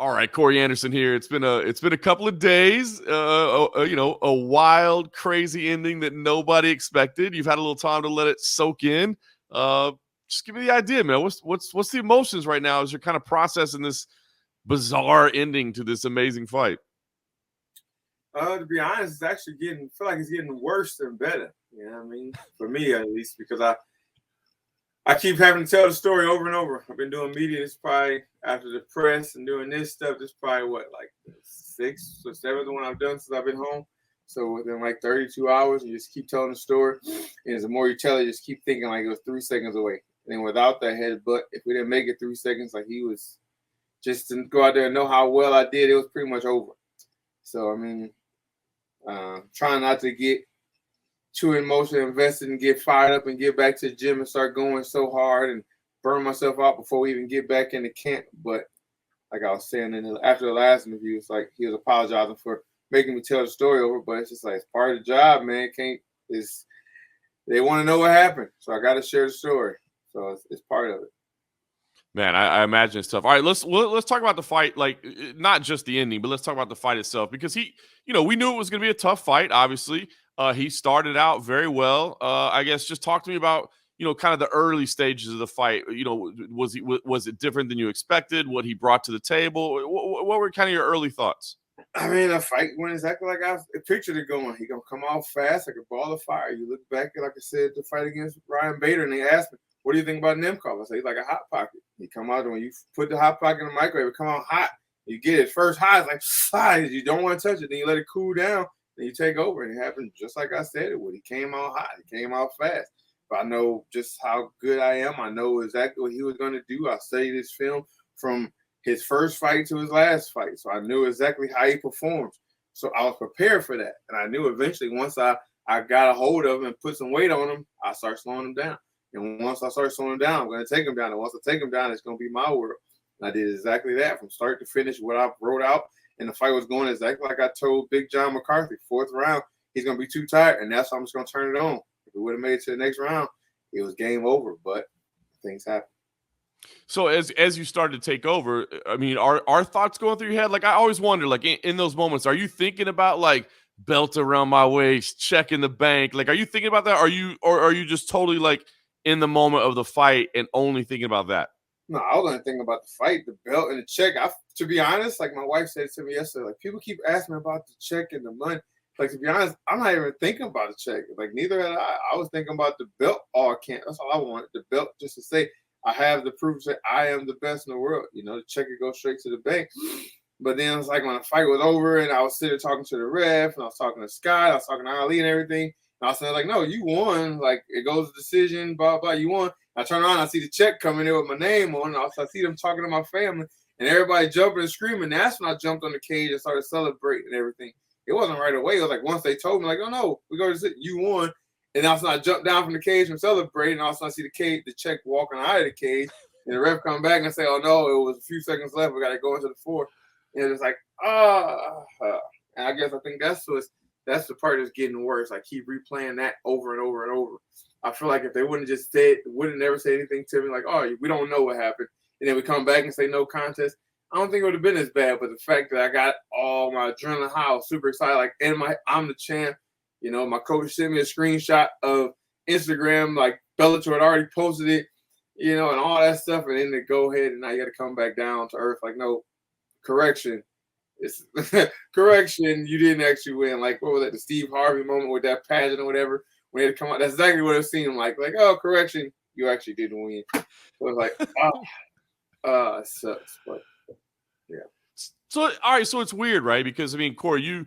All right, Corey Anderson here. It's been a couple of days. A wild, crazy ending that nobody expected. You've had a little time to let it soak in. Uh, just give me the idea, man. What's the emotions right now as you're kind of processing this bizarre ending to this amazing fight? To be honest, it's actually feel like it's getting worse than better. You know what I mean? For me, at least, because I keep having to tell the story over and over. I've been doing media. This probably after the press and doing this stuff. This probably like the sixth or seventh one I've done since I've been home. So within like 32 hours, you just keep telling the story. And the more you tell it, you just keep thinking like it was 3 seconds away. And then without that headbutt, if we didn't make it 3 seconds, like he was just to go out there and know how well I did, it was pretty much over. So I mean, trying not to get too emotionally invested and get fired up and get back to the gym and start going so hard and burn myself out before we even get back into camp. But like I was saying after the last interview, it's like he was apologizing for making me tell the story over, but it's just like it's part of the job, man. They want to know what happened, so I got to share the story. So it's part of it. Man, I imagine it's tough. All right, let's talk about the fight, like not just the ending, but let's talk about the fight itself because we knew it was going to be a tough fight. Obviously, he started out very well. I guess just talk to me about kind of the early stages of the fight. Was it different than you expected? What he brought to the table? What were kind of your early thoughts? I mean, the fight went exactly like I pictured it going. He gonna come off fast like a ball of fire. You look back at, like I said, the fight against Ryan Bader, and they asked me, "What do you think about Nemkov?" I say he's like a hot pocket. He come out, and when you put the hot pocket in the microwave, it come out hot. You get it first hot, it's like you don't want to touch it. Then you let it cool down, then you take over, and it happened just like I said it would. He came out hot. He came out fast. But I know just how good I am. I know exactly what he was going to do. I studied his film from his first fight to his last fight. So I knew exactly how he performs. So I was prepared for that. And I knew eventually once I got a hold of him and put some weight on him, I start slowing him down. And once I start slowing him down, I'm going to take him down. And once I take him down, it's going to be my world. And I did exactly that from start to finish, what I wrote out. And the fight was going exactly like I told Big John McCarthy. 4th round, he's going to be too tired. And that's how I'm just going to turn it on. If we would have made it to the next round, it was game over. But things happen. So as you started to take over, I mean, are thoughts going through your head? Like I always wonder, like in those moments, are you thinking about like belt around my waist, checking the bank? Like, are you thinking about that? Are you just totally like in the moment of the fight and only thinking about that? No, I was only thinking about the fight, the belt, and the check. To be honest, like my wife said to me yesterday, like people keep asking me about the check and the money. Like to be honest, I'm not even thinking about the check. Like neither had I. I was thinking about the belt all camp. That's all I wanted. The belt just to say I have the proof that I am the best in the world. The check could go straight to the bank. But then it's like when the fight was over and I was sitting talking to the ref and I was talking to Scott, I was talking to Ali and everything. And I was saying like, no, you won. Like it goes to decision, blah, blah, you won. I turn around, I see the check coming in with my name on it. I see them talking to my family and everybody jumping and screaming. That's when I jumped on the cage and started celebrating and everything. It wasn't right away. It was like once they told me, like, oh no, we go to sit, you won. And all of a sudden I jumped down from the cage and celebrated. And all of a sudden I see the check walking out of the cage. And the ref come back and say, oh no, it was a few seconds left. We got to go into the 4th. And it's like, and I guess I think that's the part that's getting worse. I keep replaying that over and over and over. I feel like if they wouldn't just wouldn't never say anything to me like, oh, we don't know what happened. And then we come back and say no contest. I don't think it would have been as bad. But the fact that I got all my adrenaline high, I was super excited. Like, I'm the champ. My coach sent me a screenshot of Instagram, like Bellator had already posted it, and all that stuff. And then to go ahead and now you got to come back down to earth. Like, no, correction. It's correction. You didn't actually win. Like, what was that? The Steve Harvey moment with that pageant or whatever. When they had to come out, that's exactly what it seemed like. Like, oh, correction. You actually didn't win. So it was like, it sucks. But yeah. So, all right. So it's weird, right? Because I mean, Corey,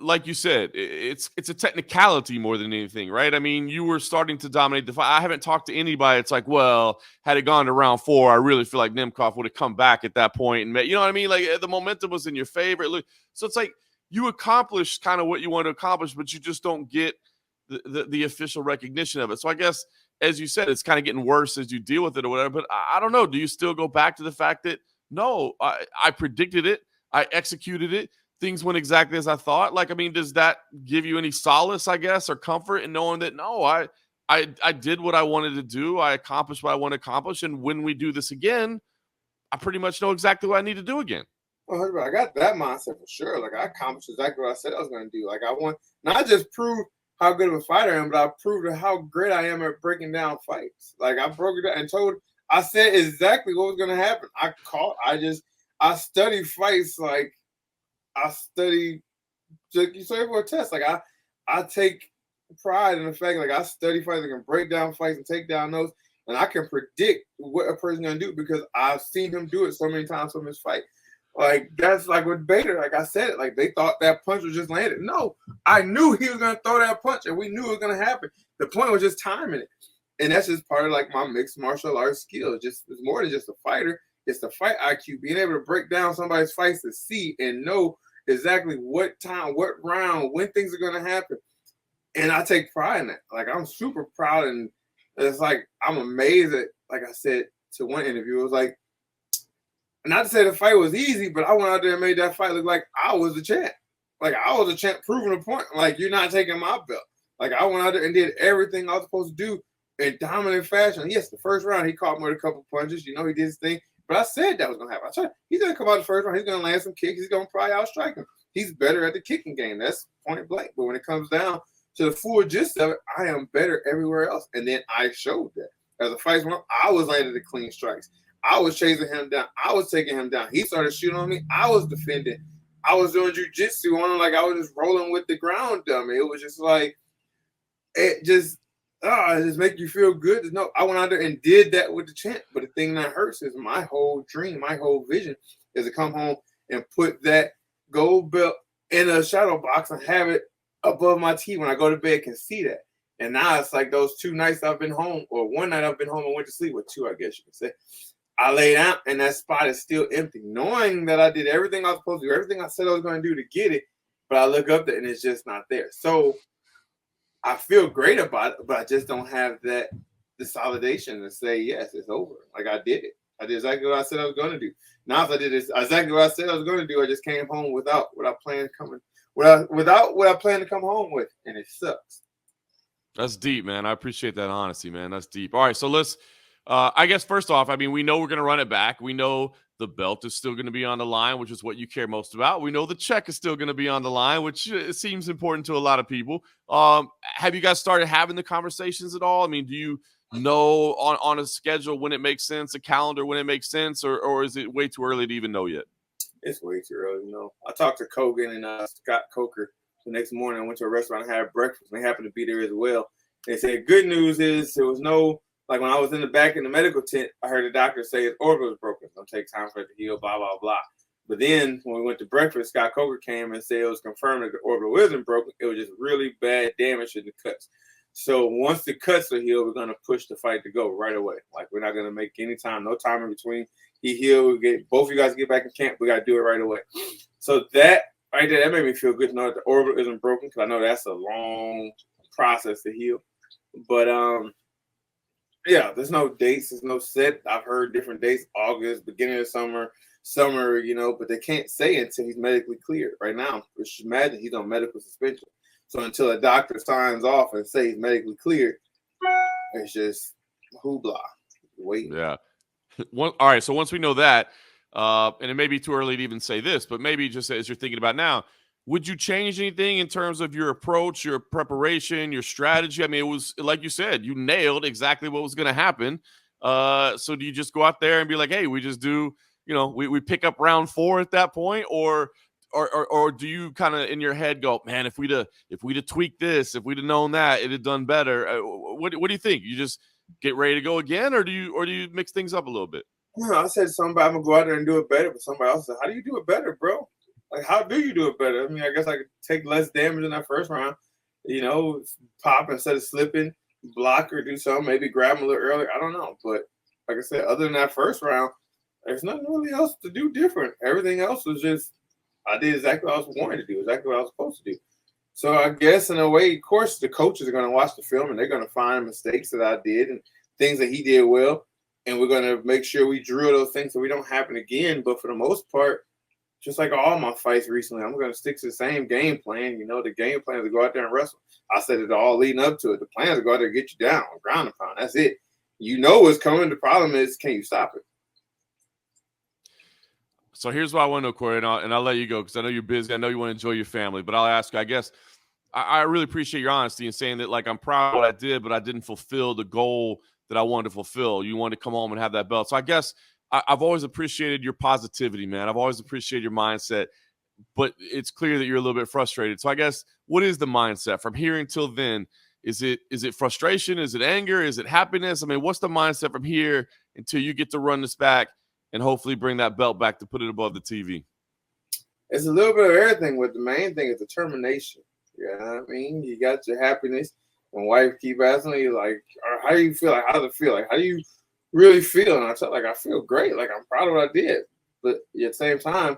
like you said, it's a technicality more than anything, right? I mean, you were starting to dominate the fight. I haven't talked to anybody. It's like, well, had it gone to round 4, I really feel like Nemkov would have come back at that point. And you know what I mean? Like the momentum was in your favor. So it's like you accomplished kind of what you want to accomplish, but you just don't get the official recognition of it. So I guess, as you said, it's kind of getting worse as you deal with it or whatever. But I don't know. Do you still go back to the fact that, no, I predicted it. I executed it. Things went exactly as I thought. Like, I mean, does that give you any solace, I guess, or comfort in knowing that, no, I did what I wanted to do. I accomplished what I want to accomplish. And when we do this again, I pretty much know exactly what I need to do again. 100%. I got that mindset for sure. Like I accomplished exactly what I said I was going to do. Like I want not just prove how good of a fighter I am, but I proved how great I am at breaking down fights. Like I broke it down and I said exactly what was going to happen. I study fights like I study. Like you say for a test. Like I take pride in the fact like I study fights. I can break down fights and take down notes, and I can predict what a person's going to do because I've seen him do it so many times from his fight. Like that's like with Bader, like I said, like they thought that punch was just landed. No, I knew he was gonna throw that punch, and we knew it was gonna happen. The point was just timing it, and that's just part of like my mixed martial arts skill. It's more than just a fighter; it's the fight IQ, being able to break down somebody's fights to see and know exactly what time, what round, when things are gonna happen. And I take pride in that. Like I'm super proud, and it's like I'm amazed at. Like I said to one interview, it was like. Not to say the fight was easy, but I went out there and made that fight look like I was the champ. Like I was the champ, proving a point. Like you're not taking my belt. Like I went out there and did everything I was supposed to do in dominant fashion. Yes, the first round he caught me with a couple punches. You know, he did his thing. But I said that was gonna happen. I said he's gonna come out the first round. He's gonna land some kicks. He's gonna probably outstrike him. He's better at the kicking game. That's point blank. But when it comes down to the full gist of it, I am better everywhere else. And then I showed that. As the fights went, I was landing the clean strikes. I was chasing him down. I was taking him down. He started shooting on me. I was defending. I was doing jujitsu on him like I was just rolling with the ground dummy. It was just like, it just make you feel good. No, I went out there and did that with the champ. But the thing that hurts is my whole dream, my whole vision is to come home and put that gold belt in a shadow box and have it above my TV when I go to bed, can see that. And now it's like those 2 nights I've been home, or one night I've been home and went to sleep, with 2, I guess you could say. I lay down and that spot is still empty, knowing that I did everything I was supposed to do, everything I said I was going to do to get it, but I look up there and it's just not there. So I feel great about it, but I just don't have that desolidation to say, yes, it's over. Like I did it. I did exactly what I said I was going to do. Now if I did this exactly what I said I was going to do, I just came home without what I planned to come home with, and it sucks. That's deep, man. I appreciate that honesty, man. That's deep. All right, so let's I guess first off, I mean, we know we're going to run it back. We know the belt is still going to be on the line, which is what you care most about. We know the check is still going to be on the line, which it seems important to a lot of people. Have you guys started having the conversations at all? I mean, do you know on a schedule when it makes sense, a calendar when it makes sense, or is it way too early to even know yet? It's way too early, you know. I talked to Kogan and Scott Coker the next morning. I went to a restaurant and had breakfast. They happened to be there as well. They said good news is there was no. Like when I was in the back in the medical tent, I heard the doctor say his orbital was broken. It's going to take time for it to heal, blah, blah, blah. But then when we went to breakfast, Scott Coker came and said it was confirmed that the orbital isn't broken. It was just really bad damage in the cuts. So once the cuts are healed, we're going to push the fight to go right away. Like we're not going to make any time, no time in between. He healed. We get both of you guys get back in camp. We got to do it right away. So that right there, that made me feel good to know that the orbital isn't broken, because I know that's a long process to heal. But yeah, there's no dates. There's no set. I've heard different dates: August, beginning of summer, you know, but they can't say until he's medically cleared. Right now, just imagine he's on medical suspension. So until a doctor signs off and says he's medically cleared, it's just hoopla. Wait. Yeah. All right. So once we know that, and it may be too early to even say this, but maybe just as you're thinking about now, would you change anything in terms of your approach, your preparation, your strategy? I mean, it was like you said, you nailed exactly what was going to happen. So do you just go out there and be like, hey, we just do, you know, we pick up round 4 at that point, or do you kind of in your head go, man, if we'd have tweaked this, if we'd have known that, it'd have done better. What do you think? You just get ready to go again, or do you mix things up a little bit? Yeah, I said somebody, I'm gonna go out there and do it better, but somebody else said, how do you do it better, bro? Like, how do you do it better? I mean, I guess I could take less damage in that first round, you know, pop instead of slipping, block or do something, maybe grab him a little earlier. I don't know. But like I said, other than that first round, there's nothing really else to do different. Everything else was just, I did exactly what I was wanting to do, exactly what I was supposed to do. So I guess in a way, of course, the coaches are going to watch the film and they're going to find mistakes that I did and things that he did well. And we're going to make sure we drill those things so we don't happen again. But for the most part, just like all my fights recently, I'm going to stick to the same game plan. You know, the game plan is to go out there and wrestle. I said it all leading up to it. The plan is to go out there and get you down, ground and pound. That's it. You know what's coming. The problem is, can you stop it? So here's what I want to know, Corey, and I'll let you go because I know you're busy. I know you want to enjoy your family, but I'll ask you, I guess, I really appreciate your honesty in saying that, like, I'm proud of what I did, but I didn't fulfill the goal that I wanted to fulfill. You wanted to come home and have that belt. So I guess I've always appreciated your positivity, man. I've always appreciated your mindset, but it's clear that you're a little bit frustrated. So I guess, what is the mindset from here until then? Is it frustration? Is it anger? Is it happiness? I mean, what's the mindset from here until you get to run this back and hopefully bring that belt back to put it above the TV? It's a little bit of everything, but the main thing is determination. You know what I mean? You got your happiness. And wife keep asking you, like, how do you feel? Like, how does it feel? Like, how do you really feel? And I tell, like, I feel great. Like, I'm proud of what I did. But at the same time,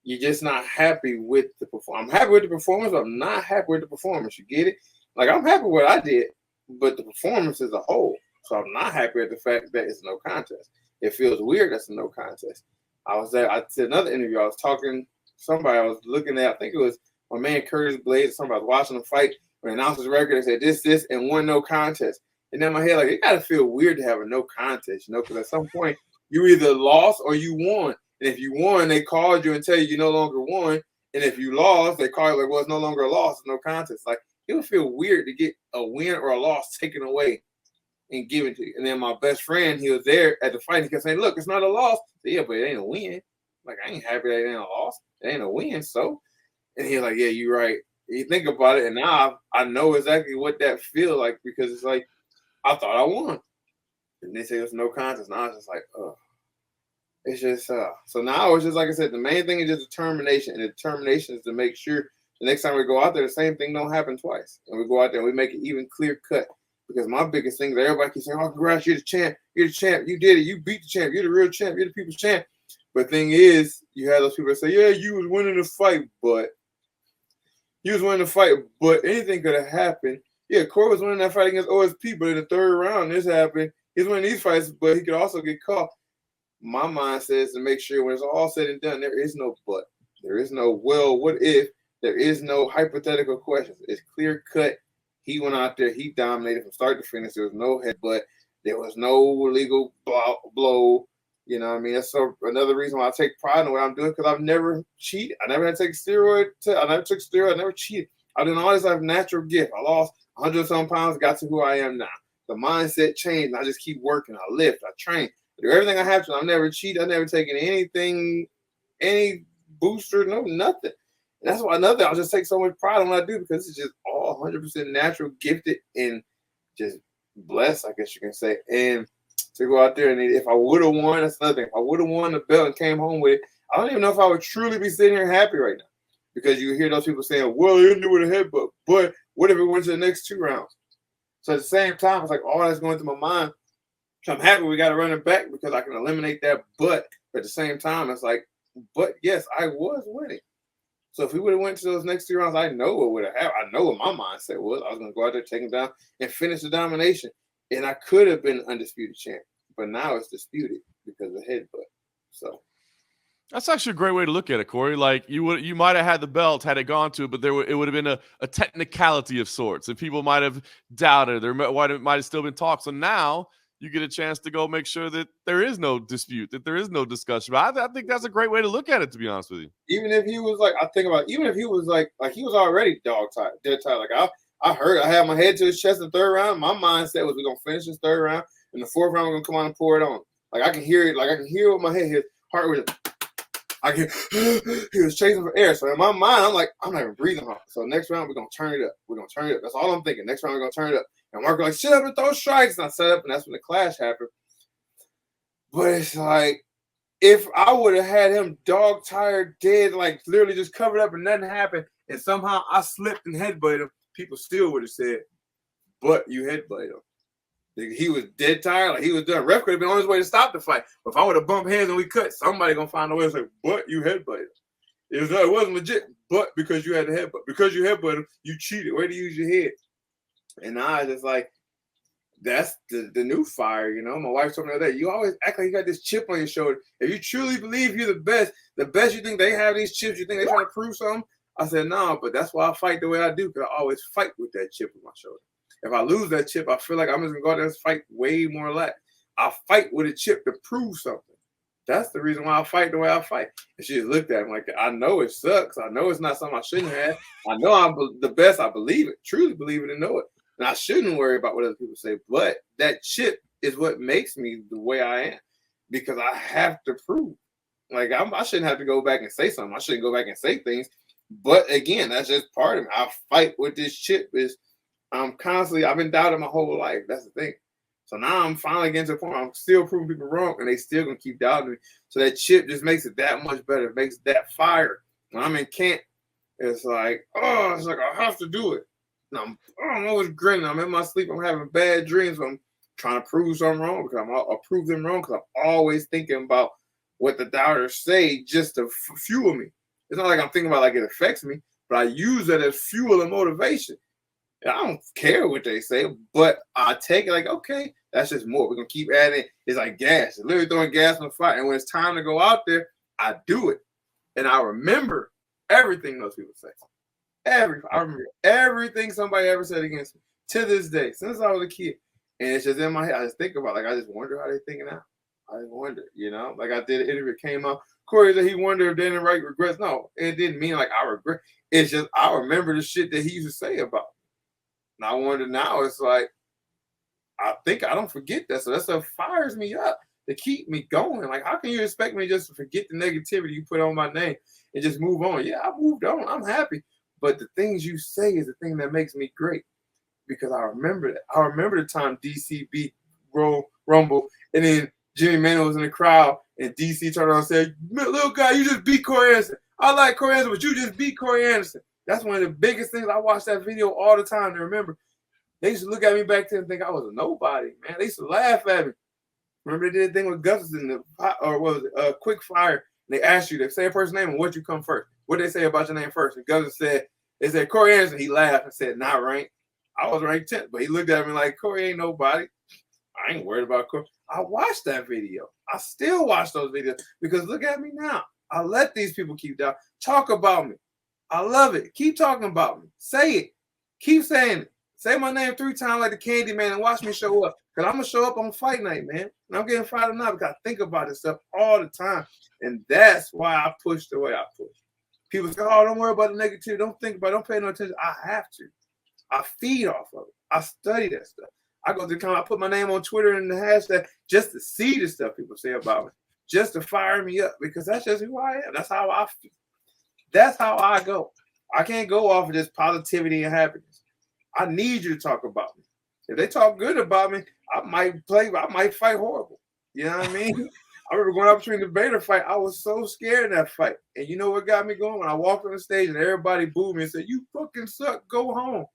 you're just not happy with the performance. I'm happy with the performance, but I'm not happy with the performance. You get it? Like, I'm happy with what I did, but the performance as a whole. So I'm not happy with the fact that it's no contest. It feels weird that's a no contest. I did another interview. I was talking to somebody I was looking at. I think it was my man Curtis Blades. Somebody was watching the fight. When they announced his record, they said this, and one no contest. And in my head, like, it got to feel weird to have a no contest, you know, because at some point you either lost or you won. And if you won, they called you and tell you no longer won. And if you lost, they call you like, well, it's no longer a loss, it's no contest. Like, it would feel weird to get a win or a loss taken away and given to you. And then my best friend, he was there at the fight. He kept saying, look, it's not a loss. Said, yeah, but it ain't a win. Like, I ain't happy that it ain't a loss. It ain't a win. So, and he's like, yeah, you're right. You think about it, and now I know exactly what that feels like, because it's like, I thought I won. And they say there's no contest. Now it's just like, it's just, so now it's just, like I said, the main thing is just determination. And the determination is to make sure the next time we go out there, the same thing don't happen twice. And we go out there and we make it even clear cut. Because my biggest thing is everybody keeps saying, oh, congrats, you're the champ. You're the champ. You did it. You beat the champ. You're the real champ. You're the people's champ. But the thing is, you have those people that say, yeah, you was winning the fight, but anything could have happened. Yeah, Corey was winning that fight against OSP, but in the third round, this happened. He's winning these fights, but he could also get caught. My mindset is to make sure when it's all said and done, there is no but. There is no, well, what if? There is no hypothetical questions. It's clear cut. He went out there. He dominated from start to finish. There was no headbutt. There was no legal blow. You know what I mean? That's another reason why I take pride in what I'm doing, because I've never cheated. I never had to take steroid. I never took steroid. I never cheated. I didn't always have natural gift. I lost 100-some pounds, got to who I am now. The mindset changed. I just keep working. I lift. I train. I do everything I have to. I've never cheated. I've never taken anything, any booster, no, nothing. And that's why I'll just take so much pride in what I do, because it's just all 100% natural, gifted, and just blessed, I guess you can say. And to go out there, and if I would have won, that's another thing. If I would have won the belt and came home with it, I don't even know if I would truly be sitting here happy right now, because you hear those people saying, well, you didn't do it with a headbutt, but what if it went to the next 2 rounds? So at the same time, it's like all that's going through my mind. So I'm happy we got to run it back, because I can eliminate that but at the same time, it's like, but yes, I was winning. So if we would have went to those next 2 rounds, I know what would have happened. I know what my mindset was. I was going to go out there, take him down, and finish the domination. And I could have been undisputed champ, but now it's disputed because of headbutt. So that's actually a great way to look at it, Corey. Like, you might have had the belt had it gone to it, but it would have been a technicality of sorts, and people might have doubted. There might have still been talk. So now you get a chance to go make sure that there is no dispute, that there is no discussion. But I think that's a great way to look at it, to be honest with you. Even if he was like, I think about, even if he was like he was already dog tired, dead tired. Like I had my head to his chest in the third round. My mindset was, we're gonna finish this third round. In the fourth round, we're gonna come on and pour it on. Like, I can hear it. Like, I can hear with my head. His heart was. He was chasing for air. So in my mind, I'm like, I'm not even breathing hard. So next round, we're gonna turn it up. We're gonna turn it up. That's all I'm thinking. Next round, we're gonna turn it up. And Mark like, shut up and throw strikes. And I set up, and that's when the clash happened. But it's like, if I would have had him dog tired, dead, like literally just covered up and nothing happened, and somehow I slipped and headbutted him, people still would have said, but you headbutted him. Like, he was dead tired, like he was done. Ref could have been on his way to stop the fight. But if I would have bumped heads and we cut, somebody gonna find a way to say, but you headbutted him. It wasn't legit, but because you had the headbutt. Because you headbutted him, you cheated. Way to use your head. And now I just like, that's the new fire, you know. My wife told me the other day, you always act like you got this chip on your shoulder. If you truly believe you're the best you think they have these chips, you think they're trying to prove something? I said, no, but that's why I fight the way I do, because I always fight with that chip on my shoulder. If I lose that chip, I feel like I'm just going to go out there and fight way more relaxed. I fight with a chip to prove something. That's the reason why I fight the way I fight. And she just looked at me like, I know it sucks. I know it's not something I shouldn't have. I know I'm the best. I believe it, truly believe it and know it. And I shouldn't worry about what other people say. But that chip is what makes me the way I am, because I have to prove. Like, I shouldn't have to go back and say something. I shouldn't go back and say things. But again, that's just part of me. I fight with this chip. I've been doubted my whole life. That's the thing. So now I'm finally getting to the point where I'm still proving people wrong, and they still gonna keep doubting me. So that chip just makes it that much better. It makes that fire. When I'm in camp, it's like I have to do it. And I'm always grinning. I'm in my sleep. I'm having bad dreams. I'm trying to prove something wrong, because I'll prove them wrong, because I'm always thinking about what the doubters say just to fuel me. It's not like I'm thinking about like it affects me, but I use that as fuel and motivation. I don't care what they say, but I take it like, okay, that's just more. We're going to keep adding. It's like gas. It's literally throwing gas on the fire. And when it's time to go out there, I do it. And I remember everything those people say. I remember everything somebody ever said against me to this day, since I was a kid. And it's just in my head. I just think about it. Like, I just wonder how they're thinking now. I just wonder, like I did an interview, came out. Corey said he wondered if they didn't write regrets. No, it didn't mean like I regret. It's just I remember the shit that he used to say about me. And I wonder now, it's like, I think I don't forget that. So that stuff fires me up to keep me going. Like, how can you expect me just to forget the negativity you put on my name and just move on? Yeah, I moved on. I'm happy. But the things you say is the thing that makes me great, because I remember that. I remember the time DC beat Rumble, and then Jimmy Manuel was in the crowd, and DC turned around and said, little guy, you just beat Corey Anderson. I like Corey Anderson, but you just beat Corey Anderson. That's one of the biggest things. I watch that video all the time to remember. They used to look at me back then and think I was a nobody, man. They used to laugh at me. Remember they did a thing with Gustafson, or what was it, Quick Fire. They asked you to say a person's name and what you come first. What did they say about your name first? And Gustafson they said Corey Anderson. He laughed and said, not ranked. I was ranked 10th, but he looked at me like, Corey ain't nobody. I ain't worried about Corey. I watched that video. I still watch those videos, because look at me now. I let these people keep down. Talk about me. I love it. Keep talking about me. Say it. Keep saying it. Say my name 3 times like the Candy Man and watch me show up. Because I'm going to show up on fight night, man. And I'm getting fired or not, because I think about this stuff all the time. And that's why I push the way I push. People say, oh, don't worry about the negativity. Don't think about it. Don't pay no attention. I have to. I feed off of it. I study that stuff. I go to the comment. I put my name on Twitter and the hashtag just to see the stuff people say about me, just to fire me up, because that's just who I am. That's how I feel. That's how I go. I can't go off of just positivity and happiness. I need you to talk about me. If they talk good about me, I might fight horrible. You know what I mean? I remember going up between the Vader fight. I was so scared in that fight. And you know what got me going? When I walked on the stage and everybody booed me and said, you fucking suck, go home.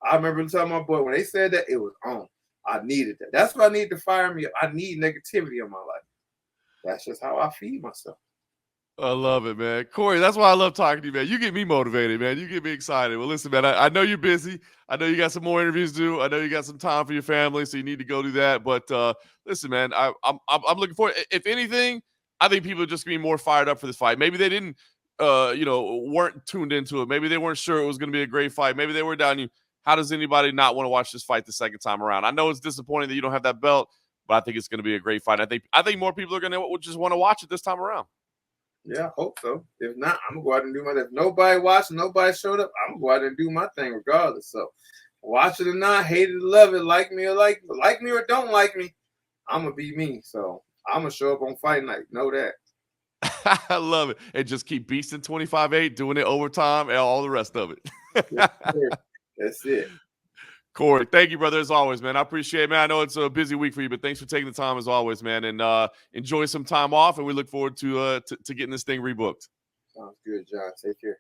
I remember telling my boy, when they said that, it was on. I needed that. That's what I need to fire me up. I need negativity in my life. That's just how I feed myself. I love it, man. Corey, that's why I love talking to you, man. You get me motivated, man. You get me excited. Well, listen, man, I know you're busy. I know you got some more interviews to do. I know you got some time for your family, so you need to go do that. But listen, man, I'm looking forward. If anything, I think people are just going to be more fired up for this fight. Maybe they didn't, weren't tuned into it. Maybe they weren't sure it was going to be a great fight. Maybe they were down you. How does anybody not want to watch this fight the second time around? I know it's disappointing that you don't have that belt, but I think it's going to be a great fight. I think more people are going to just want to watch it this time around. Yeah, I hope so. If not, I'm gonna go out and do my thing. If nobody watched, nobody showed up, I'm gonna go out and do my thing regardless. So watch it or not, hate it or love it, like me or don't like me, I'm gonna be me. So I'm gonna show up on fight night. Know that. I love it. And just keep beasting 25-8, doing it overtime, and all the rest of it. That's it. Corey, thank you, brother, as always, man. I appreciate it, man. I know it's a busy week for you, but thanks for taking the time as always, man. And enjoy some time off, and we look forward to getting this thing rebooked. Sounds good, John. Take care.